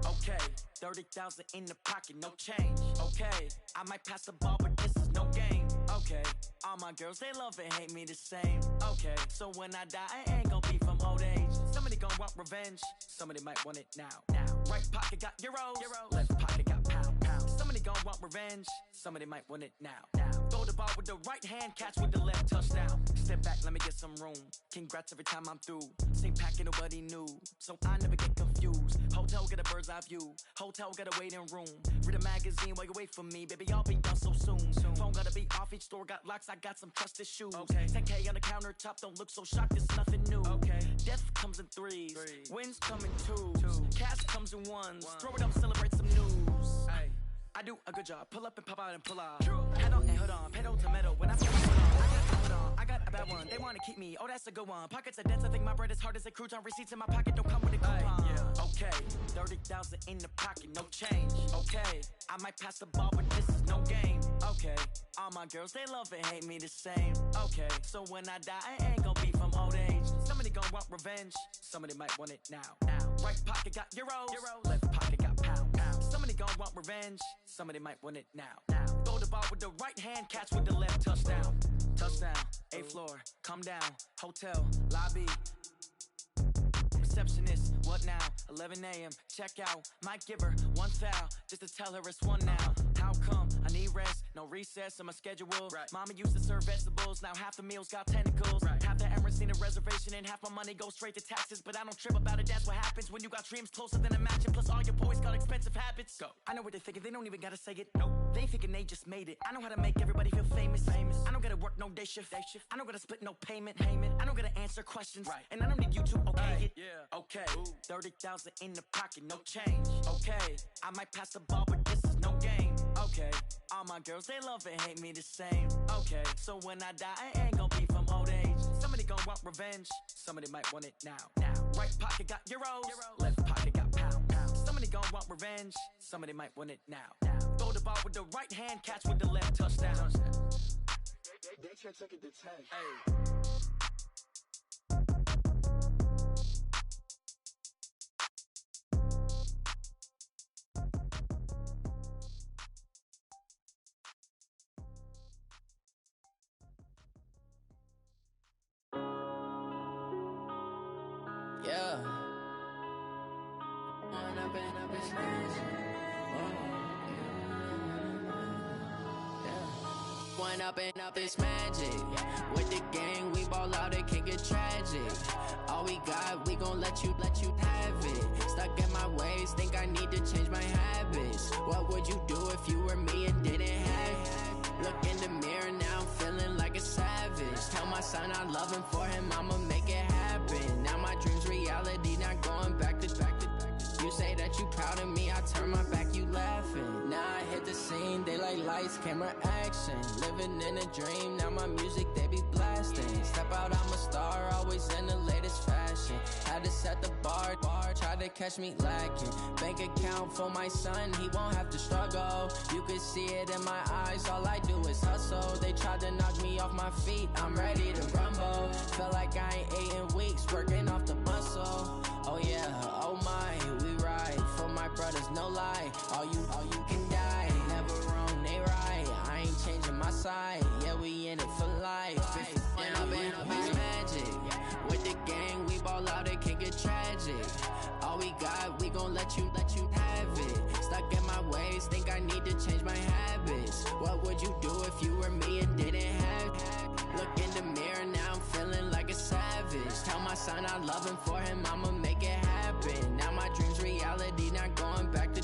Okay, 30,000 in the pocket, no change. Okay, I might pass the ball, but this is no game. Okay, all my girls, they love and hate me the same. Okay, so when I die, I ain't gonna be from old age. Somebody gonna want revenge, somebody might want it now. Right pocket got euros, left pocket got pound. Somebody gonna want revenge, somebody might want it now. Throw the ball with the right hand, catch with the left, touchdown. Step back, let me get some room. Congrats every time I'm through. Same packet, nobody knew, so I never get confused. Hotel get a bird's eye view, hotel got a waiting room. Read a magazine while you wait for me, baby, I'll be done so soon. Phone gotta be off, each store got locks, I got some trusted shoes. 10K on the countertop, don't look so shocked, it's nothing new. Death comes in threes, wins come in twos, cash comes in ones. Throw it up, celebrate some news. I do a good job, pull up and pop out and pull out. Head on and hood on, pedal to metal. When I put my foot on, I got a bad one. They wanna keep me, oh that's a good one. Pockets are dense, I think my bread is hard as a crouton. Receipts in my pocket don't come with a coupon. Okay, 30,000 in the pocket, no change. Okay, I might pass the ball, but this is no game. Okay, all my girls, they love and hate me the same. Okay, so when I die, I ain't gonna be from old age. Somebody gonna want revenge, somebody might want it now. Right pocket got euros, left pocket got pound. Somebody gonna want revenge, somebody might want it now. Throw the ball with the right hand, catch with the left, touchdown. Touchdown, 8th floor, come down, hotel, lobby. Receptionist, what now? 11 a.m., check out. Might give her one foul, just to tell her it's one now. How come? I need rest, no recess in my schedule. Mama used to serve vegetables, now half the meals got tentacles. Half the errands need a reservation and half my money goes straight to taxes. But I don't trip about it, that's what happens when you got dreams closer than a mansion. Plus all your boys got expensive habits. Go. I know what they're thinking, they don't even gotta say it. No, they ain't thinking they just made it. I know how to make everybody feel famous. I don't gotta work no day shift. I don't gotta split no payment. I don't gotta answer questions. And I don't need you to okay it. Okay, 30,000 in the pocket, no change. Okay, I might pass the ball, but this is no game. Okay, all my girls, they love and hate me the same. Okay, so when I die, I ain't gonna be from old age. Somebody gonna want revenge, somebody might want it now. Right pocket got euros, left pocket got pound. Somebody gonna want revenge, somebody might want it now. Throw the ball with the right hand, catch with the left, touchdown. They can't take it to 10. Hey. Yeah. One up and up is magic. With the gang, we ball out, it can get tragic. All we got, we gon' let you have it. Stuck in my ways, think I need to change my habits. What would you do if you were me and didn't have it? Look in the mirror, now I'm feeling like a savage. Tell my son I love him, for him I'ma make it happen. Now my dream's reality, not going back to. You say that you proud of me, I turn my back, you laughing. Now I hit the scene, they like lights, camera, action. Living in a dream, now my music, they be blasting. Step out, I'm a star, always in the latest fashion. Had to set the bar, try to catch me lacking. Bank account for my son, he won't have to struggle. You could see it in my eyes, all I do is hustle. They tried to knock me off my feet, I'm ready to rumble. Felt like I ain't ate in weeks, working off the muscle. Oh yeah, oh my, we ride for my brothers, no lie. All you can die, never wrong, they right. I ain't changing my side, yeah, we in it for life. And up is magic. With the gang, we ball out, it can get tragic. All we got, we gon' let you have it. Stuck in my ways, think I need to change my habits. What would you do if you were me and didn't have it? Look in the mirror, now I'm feeling like a savage. Tell my son I love him, for him I'ma make it happen. Now my dream's reality, not going back to.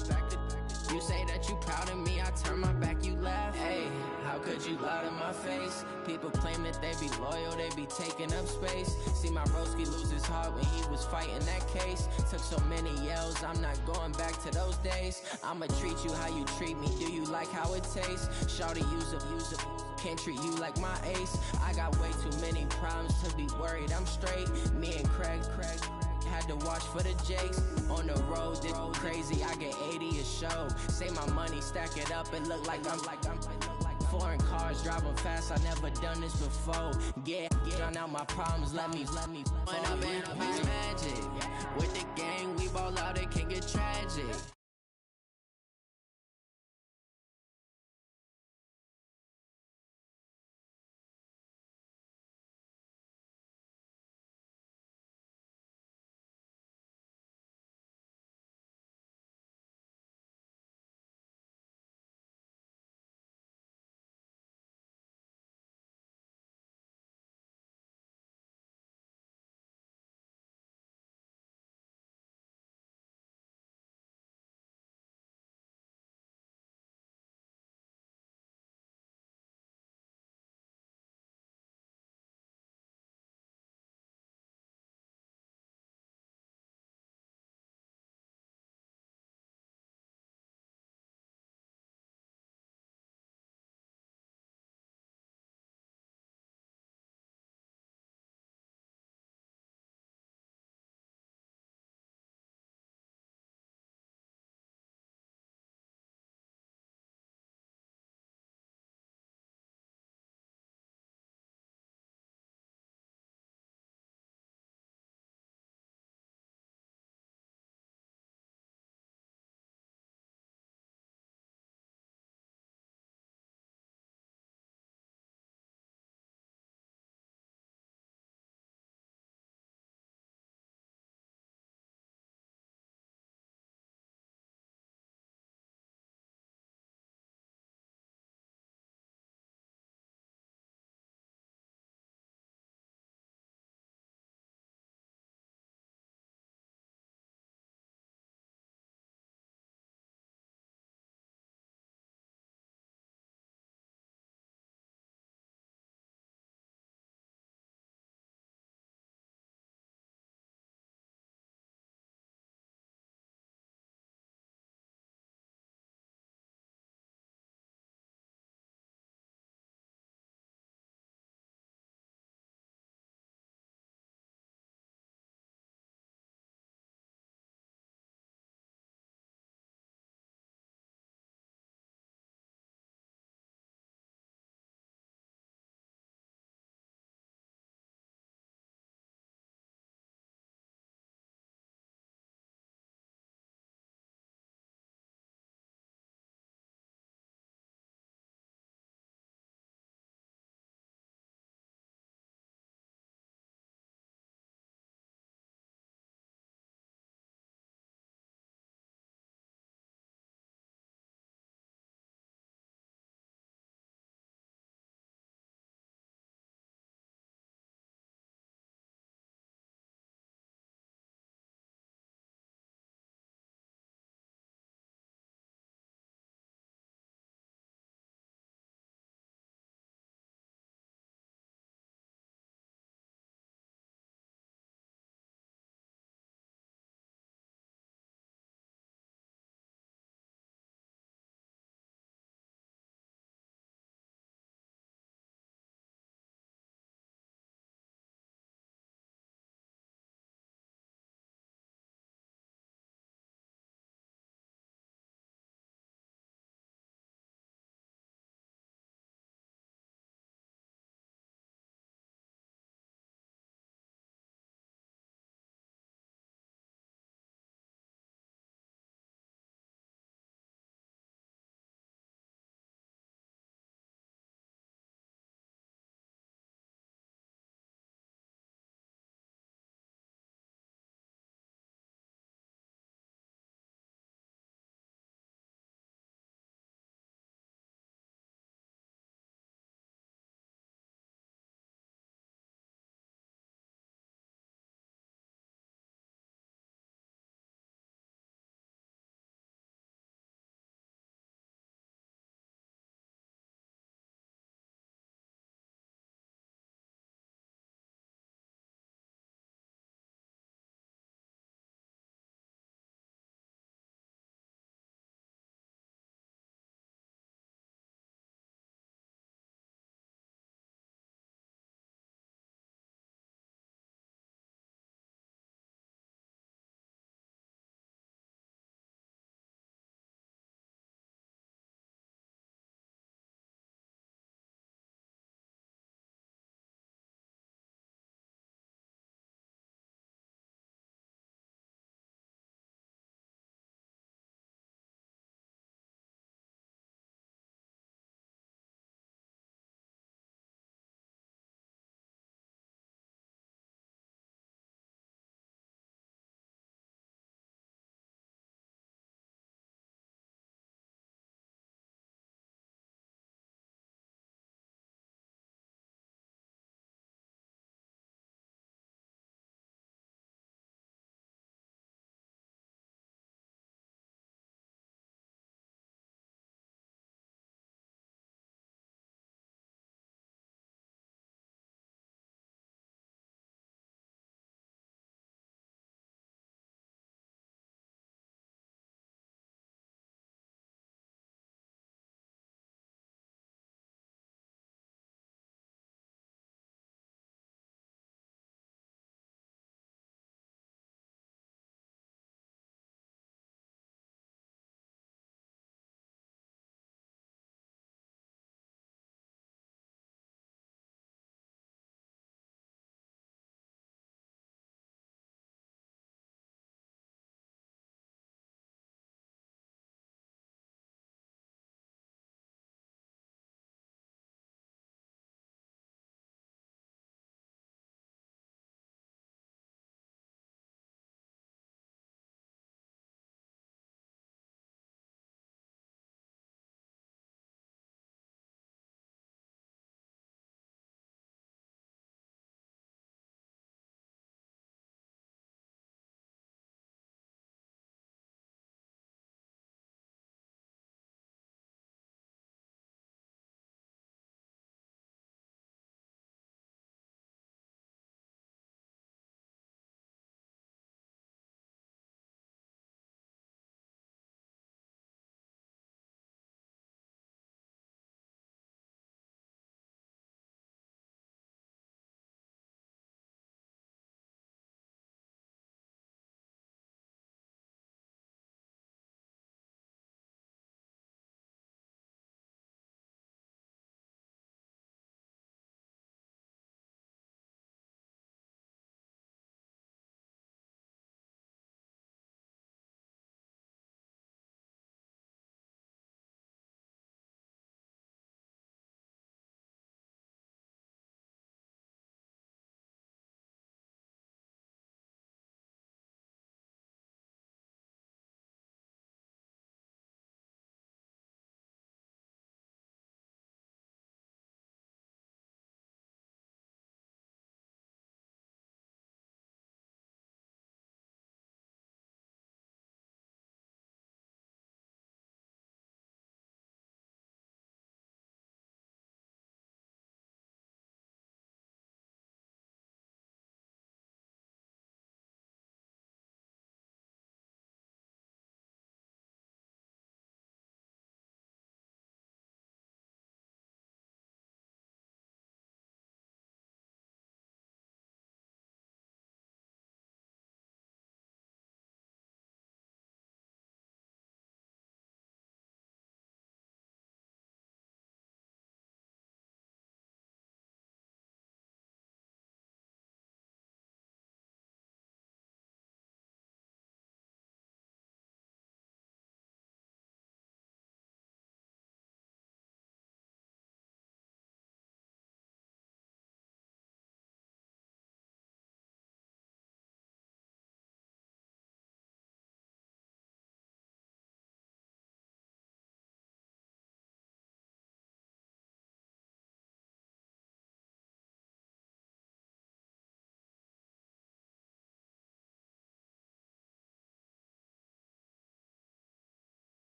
You say that you proud of me, I turn my back, you laugh. Hey, how could you lie to my face? People claim that they be loyal, they be taking up space. See my broski lose his heart when he was fighting that case. Took so many yells, I'm not going back to those days. I'ma treat you how you treat me, do you like how it tastes? Shawty, use up, can't treat you like my ace. I got way too many problems to be worried, I'm straight. Me and Craig had to watch for the Jakes. On the road, this crazy, I get 80 a show. Say my money, stack it up, it look like I'm foreign cars, driving fast, I never done this before. Yeah, drown out my problems, let me One up and up is magic. With the gang, we ball out, it can get tragic.